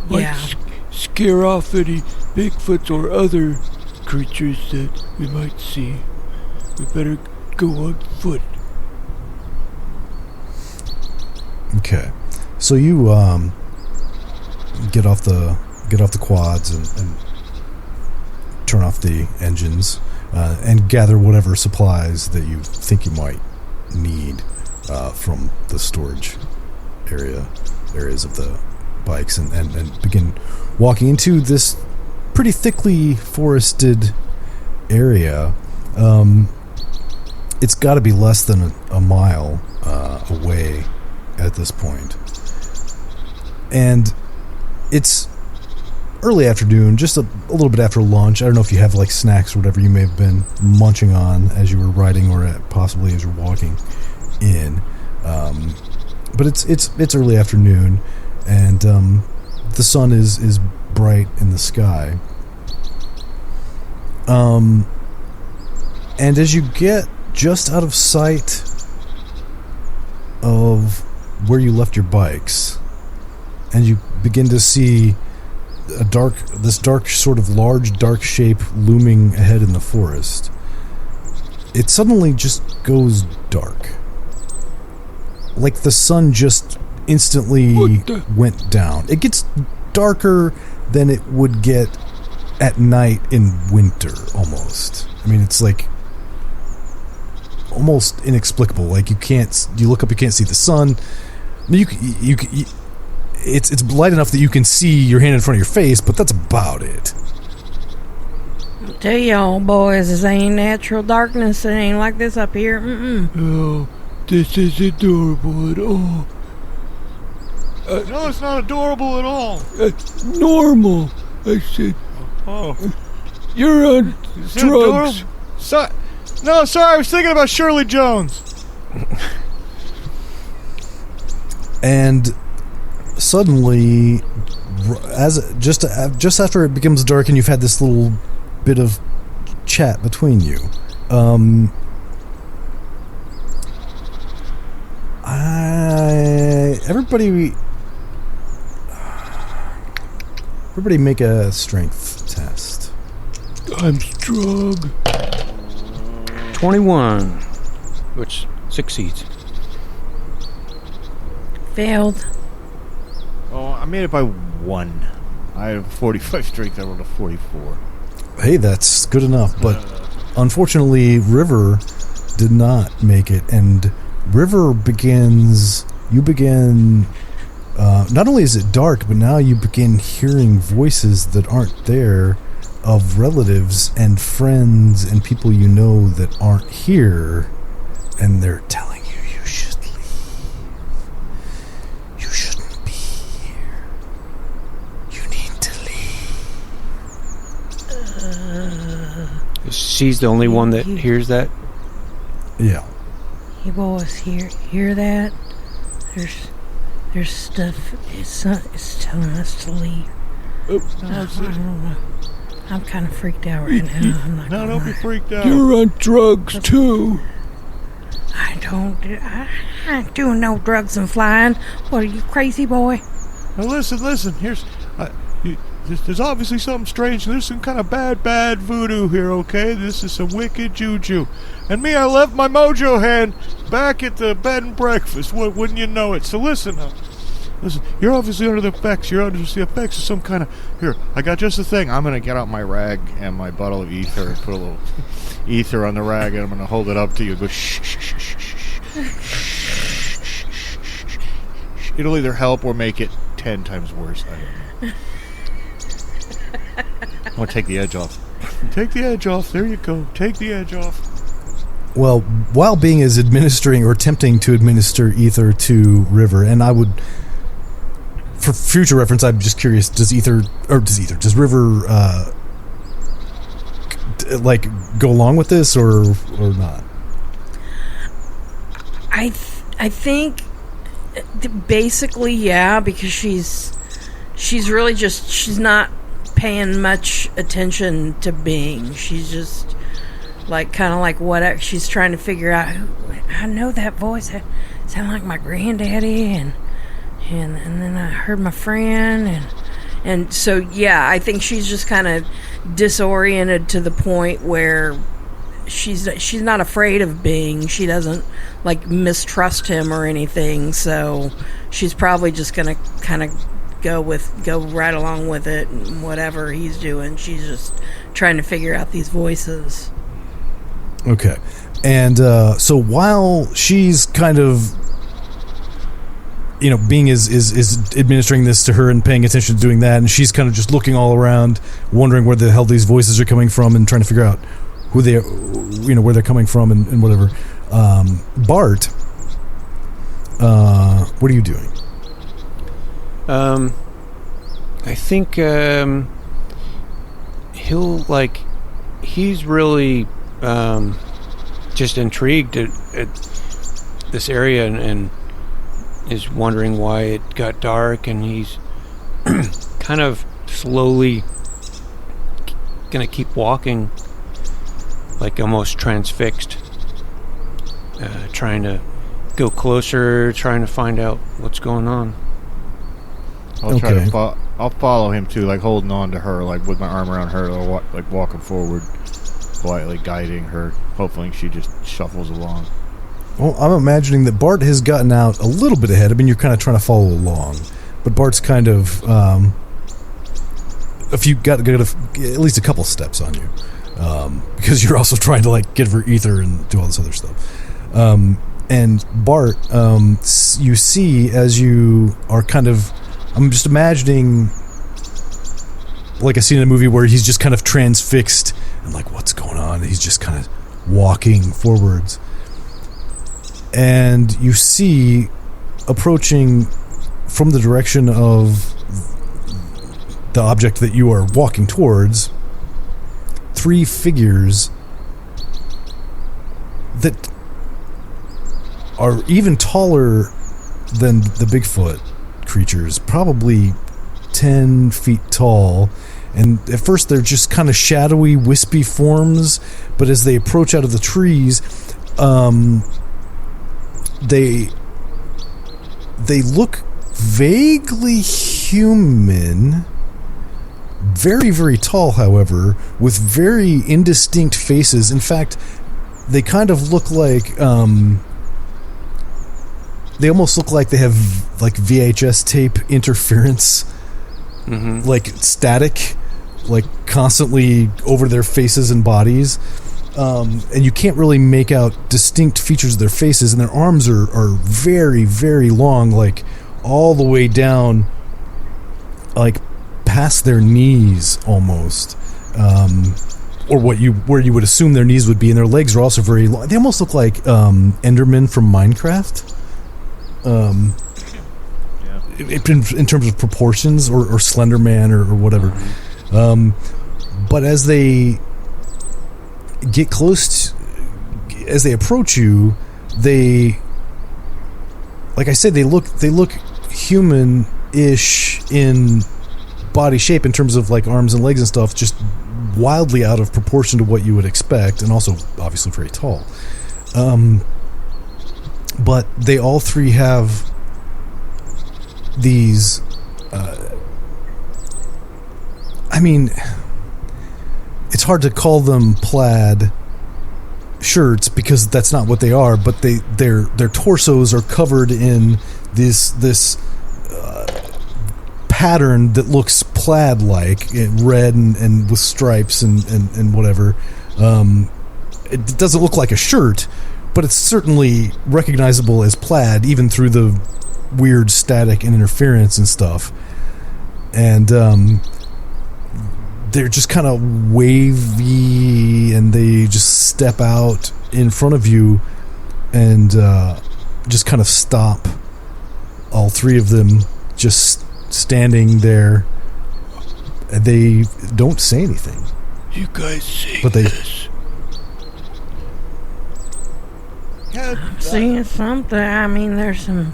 Yeah. Scare off any Bigfoots or other creatures that we might see. We better go on foot. Okay, so you get off the quads and turn off the engines and gather whatever supplies that you think you might need from the storage areas of the bikes, and begin walking into this pretty thickly forested area. It's got to be less than a mile away at this point, and it's early afternoon, just a little bit after lunch. I don't know if you have like snacks or whatever you may have been munching on as you were riding, or possibly as you're walking in, but it's early afternoon, and the sun is bright in the sky, and as you get just out of sight of where you left your bikes, and you begin to see this dark, sort of large dark shape looming ahead in the forest, it suddenly just goes dark. Like the sun just instantly went down. It gets darker than it would get at night in winter, almost. I mean, it's like almost inexplicable. Like you look up, you can't see the sun. It's light enough that you can see your hand in front of your face, but that's about it. I tell y'all, boys, this ain't natural darkness. It ain't like this up here. Oh, this is adorable at all. No, it's not adorable at all. Normal, I said. Oh. You're on drugs. No, sorry, I was thinking about Shirley Jones. And suddenly, just after it becomes dark and you've had this little bit of chat between you, everybody make a strength test. I'm strong. 21, which succeeds. Failed. Oh, I made it by 1. I have 45 strength. I rolled a 44. Hey, that's good enough, but unfortunately, River did not make it, and River you begin not only is it dark, but now you begin hearing voices that aren't there of relatives and friends and people you know that aren't here, and they're telling you should leave. You shouldn't be here. You need to leave. She's the only one that hears that? Yeah. You boys hear that? There's stuff. It's telling us to leave. I'm kind of freaked out right now. I'm not No, don't be freaked out. You're on drugs, too. I ain't doing no drugs and flying. What are you, crazy boy? Now listen. There's obviously something strange. There's some kind of bad voodoo here, okay? This is some wicked juju. And me, I left my mojo hand back at the bed and breakfast. Wouldn't you know it? So listen, you're obviously under the effects. You're under the effects of some kind of... Here, I got just the thing. I'm going to get out my rag and my bottle of ether and put a little ether on the rag, and I'm going to hold it up to you. Go shh, shh, shh, shh, shh, shh, shh. It'll either help or make it 10 times worse. I don't know. I'm going to take the edge off. Take the edge off. There you go. Take the edge off. Well, while Bing is administering or attempting to administer ether to River, and I would, for future reference, I'm just curious, does River, go along with this or not? I think basically, yeah, because she's really just, she's not paying much attention to Bing. She's just kind of like what she's trying to figure out. I know that voice sound like my granddaddy, and then I heard my friend, and so yeah, I think she's just kind of disoriented to the point where she's not afraid of Bing. She doesn't mistrust him or anything. So she's probably just gonna kind of go right along with it, and whatever he's doing. She's just trying to figure out these voices. Okay. And so while she's kind of, Bing is administering this to her and paying attention to doing that, and she's kind of just looking all around, wondering where the hell these voices are coming from and trying to figure out who they, where they're coming from and whatever. Bart, what are you doing? I think he's really just intrigued at this area and is wondering why it got dark, and he's kind of slowly gonna keep walking, almost transfixed, trying to go closer, trying to find out what's going on. I'll try to I'll follow him too, holding on to her, with my arm around her, or walking forward, quietly guiding her. Hopefully she just shuffles along. Well, I'm imagining that Bart has gotten out a little bit ahead. I mean, you're kind of trying to follow along, but Bart's kind of if you got at least a couple steps on you, because you're also trying to give her ether and do all this other stuff. And Bart, you see as you are kind of, I'm just imagining like a scene in a movie where he's just kind of transfixed and what's going on? And he's just kind of walking forwards. And you see, approaching from the direction of the object that you are walking towards, 3 figures that are even taller than the Bigfoot creatures, probably 10 feet tall. And at first they're just kind of shadowy, wispy forms, but as they approach out of the trees, they look vaguely human, very, very tall, however, with very indistinct faces. In fact, they kind of look like, they almost look like they have VHS tape interference, static, constantly over their faces and bodies. And you can't really make out distinct features of their faces, and their arms are very, very long, all the way down, like past their knees almost, or where you would assume their knees would be, and their legs are also very long. They almost look like Endermen from Minecraft. In terms of proportions, or Slender Man, or whatever. But as they get close, as they approach you, they, like I said, they look human-ish in body shape in terms of like arms and legs and stuff, just wildly out of proportion to what you would expect, and also obviously very tall. But they all three have these I mean, it's hard to call them plaid shirts because that's not what they are, but their torsos are covered in this pattern that looks plaid-like, red and with stripes and whatever. It doesn't look like a shirt, but it's certainly recognizable as plaid, even through the weird static and interference and stuff. And they're just kind of wavy, and they just step out in front of you and just kind of stop. All three of them just standing there. They don't say anything. You guys see but they, this? Seeing something. I mean, there's some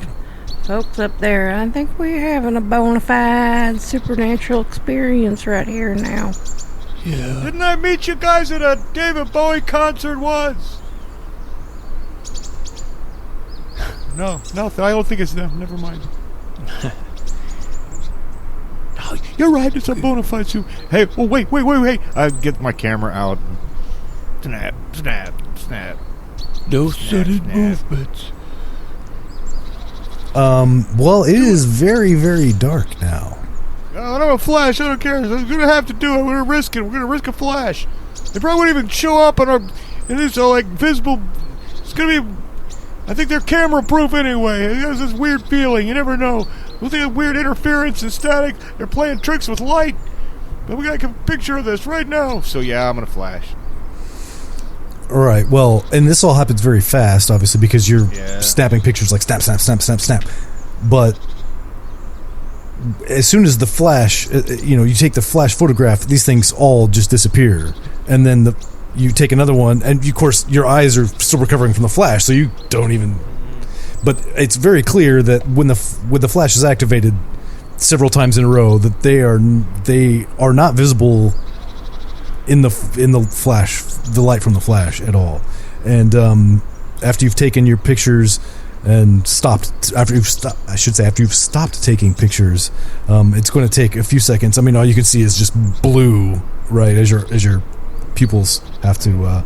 folks up there. I think we're having a bona fide supernatural experience right here now. Yeah. Didn't I meet you guys at a David Bowie concert once? No, I don't think it's them. Never mind. No, you're right. It's a bona fide soup. Hey, well, wait. I get my camera out. Snap. No sudden movements. Well, it is very, very dark now. I don't have a flash. I don't care. I'm gonna have to do it. We're gonna risk it. We're gonna risk a flash. They probably wouldn't even show up on our. And it's all like visible. It's gonna be. I think they're camera proof anyway. It has this weird feeling. You never know. Look at weird interference and static. They're playing tricks with light. But we gotta get a picture of this right now. So yeah, I'm gonna flash. All right. Well, and this all happens very fast, obviously, because you're snapping pictures like snap, snap, snap, snap, snap. But as soon as the flash, you take the flash photograph, these things all just disappear, and then you take another one, and of course your eyes are still recovering from the flash, so you don't even. But it's very clear that when the flash is activated several times in a row, that they are not visible in the flash, the light from the flash at all. And after you've taken your pictures and after you've stopped taking pictures, it's going to take a few seconds. I mean, all you can see is just blue, right, as your pupils have to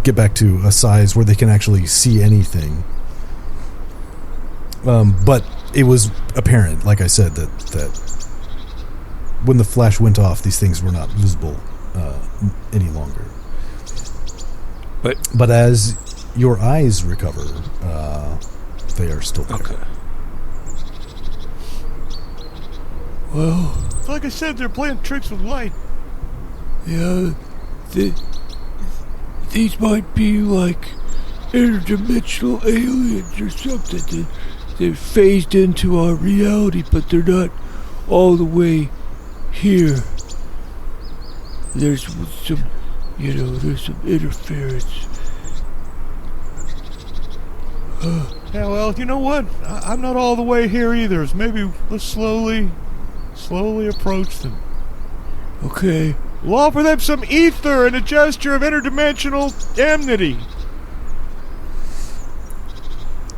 get back to a size where they can actually see anything. But it was apparent, like I said, that when the flash went off, these things were not visible any longer. But as your eyes recover, they are still there. Okay. Well, Like I said, they're playing tricks with light. yeah, these might be like interdimensional aliens or something. They're phased into our reality, but they're not all the way here. There's some interference. Yeah, well, you know what? I'm not all the way here either. So maybe let's slowly approach them. Okay. We'll offer them some ether and a gesture of interdimensional enmity.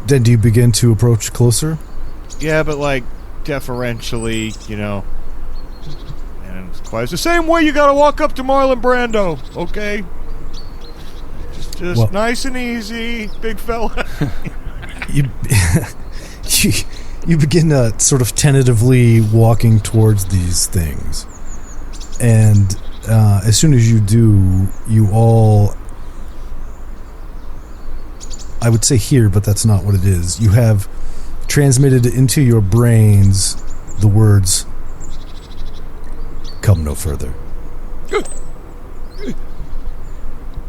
Then do you begin to approach closer? Yeah, but like deferentially, And it's quite the same way you gotta walk up to Marlon Brando, okay? Just nice and easy, big fella. You begin sort of tentatively walking towards these things, and as soon as you do, you all, I would say here, but that's not what it is. You have transmitted into your brains the words, "Come no further."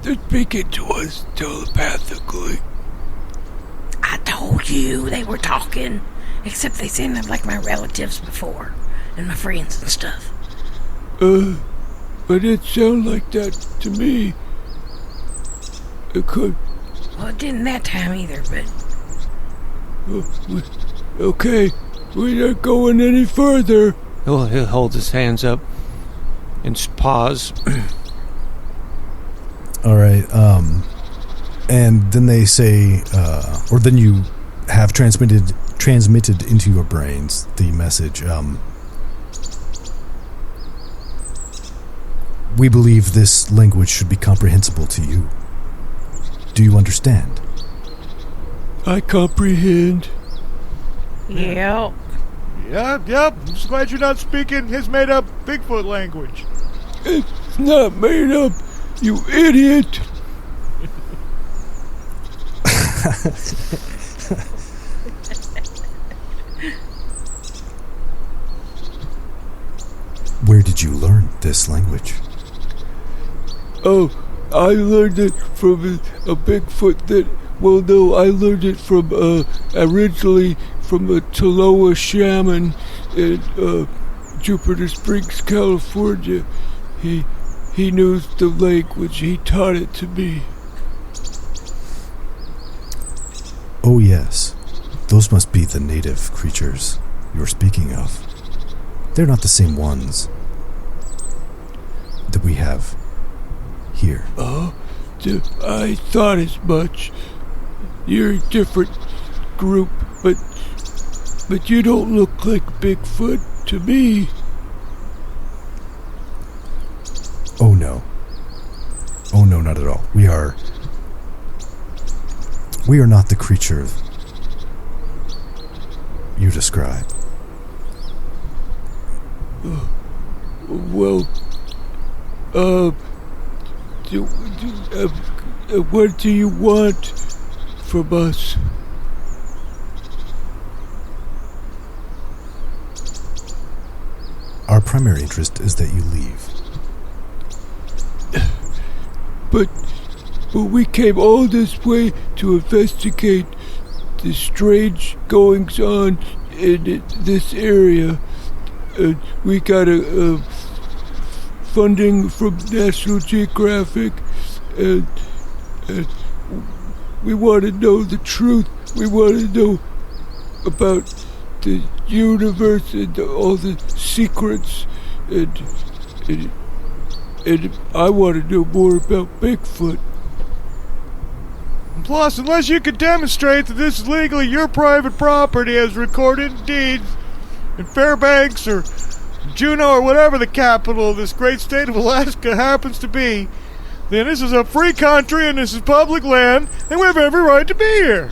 They're speaking to us telepathically. I told you they were talking. Except they sounded like my relatives before. And my friends and stuff. But it sounded like that to me. It could. Well, it didn't that time either, but... Okay, we're not going any further. He'll hold his hands up and pause. All right. And then they say, or then you have transmitted into your brains the message. We believe this language should be comprehensible to you. Do you understand? I comprehend. Yep. Yep. I'm just glad you're not speaking his made-up Bigfoot language. It's not made up, you idiot. Where did you learn this language? Oh, I learned it from a Bigfoot that... Well, no, I learned it from, originally from a Toloa shaman in, Jupiter Springs, California. He knows the language. He taught it to me. Oh yes, those must be the native creatures you're speaking of. They're not the same ones that we have here. Oh, I thought as much. You're a different group, but you don't look like Bigfoot to me. Oh no, not at all. We are not the creature you describe. Well, what do you want from us? Our primary interest is that you leave. But we came all this way to investigate the strange goings-on in this area. We got a funding from National Geographic, and we want to know the truth. We want to know about the universe and all the secrets, and I want to know more about Bigfoot. Plus, unless you can demonstrate that this is legally your private property as recorded in deeds in Fairbanks or Juneau or whatever the capital of this great state of Alaska happens to be, then this is a free country and this is public land and we have every right to be here.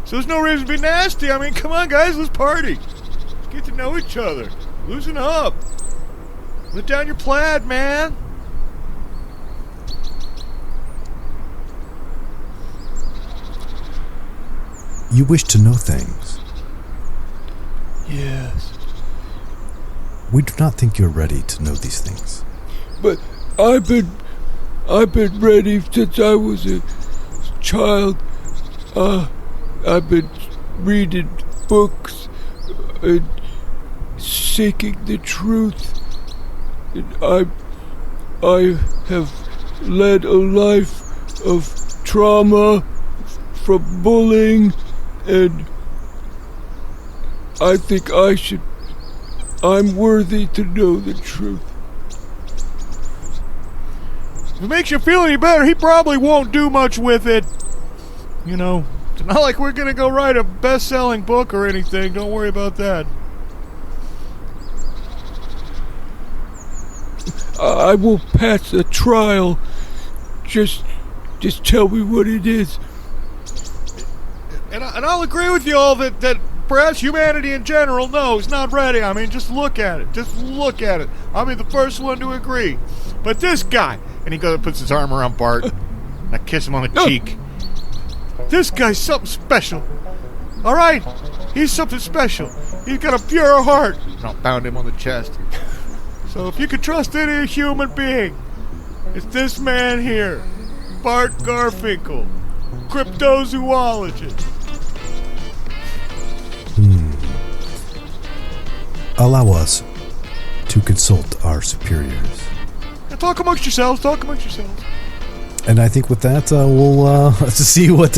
So there's no reason to be nasty. I mean, come on guys, let's party. Let's get to know each other. Loosen up. Let down your plaid, man. You wish to know things. Yes. We do not think you're ready to know these things. But I've been ready since I was a child. I've been reading books and seeking the truth. And I have led a life of trauma from bullying, and I think I'm worthy to know the truth. If it makes you feel any better, he probably won't do much with it. You know, it's not like we're gonna go write a best-selling book or anything. Don't worry about that. I will pass a trial. Just tell me what it is. And I'll agree with you all that perhaps humanity in general, no, is not ready. I mean, just look at it. Just look at it. I'll be the first one to agree. But this guy, and he goes and puts his arm around Bart, and I kiss him on the cheek. This guy's something special. All right? He's something special. He's got a pure heart. And I'll pound him on the chest. So if you could trust any human being, it's this man here, Bart Garfinkel, cryptozoologist. Allow us to consult our superiors. Now talk amongst yourselves. And I think with that, we'll have to see what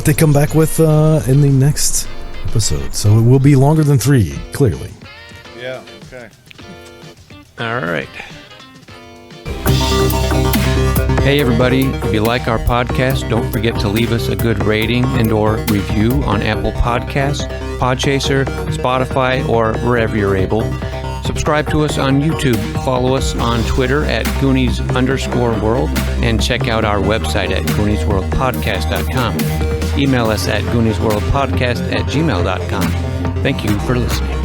they come back with in the next episode. So it will be longer than 3, clearly. Yeah, okay. All right. Hey everybody, if you like our podcast, don't forget to leave us a good rating and or review on Apple Podcasts, Podchaser, Spotify, or wherever you're able. Subscribe to us on YouTube, follow us on Twitter at Goonies_world, and check out our website at GooniesWorldPodcast.com. Email us at GooniesWorldPodcast@gmail.com. Thank you for listening.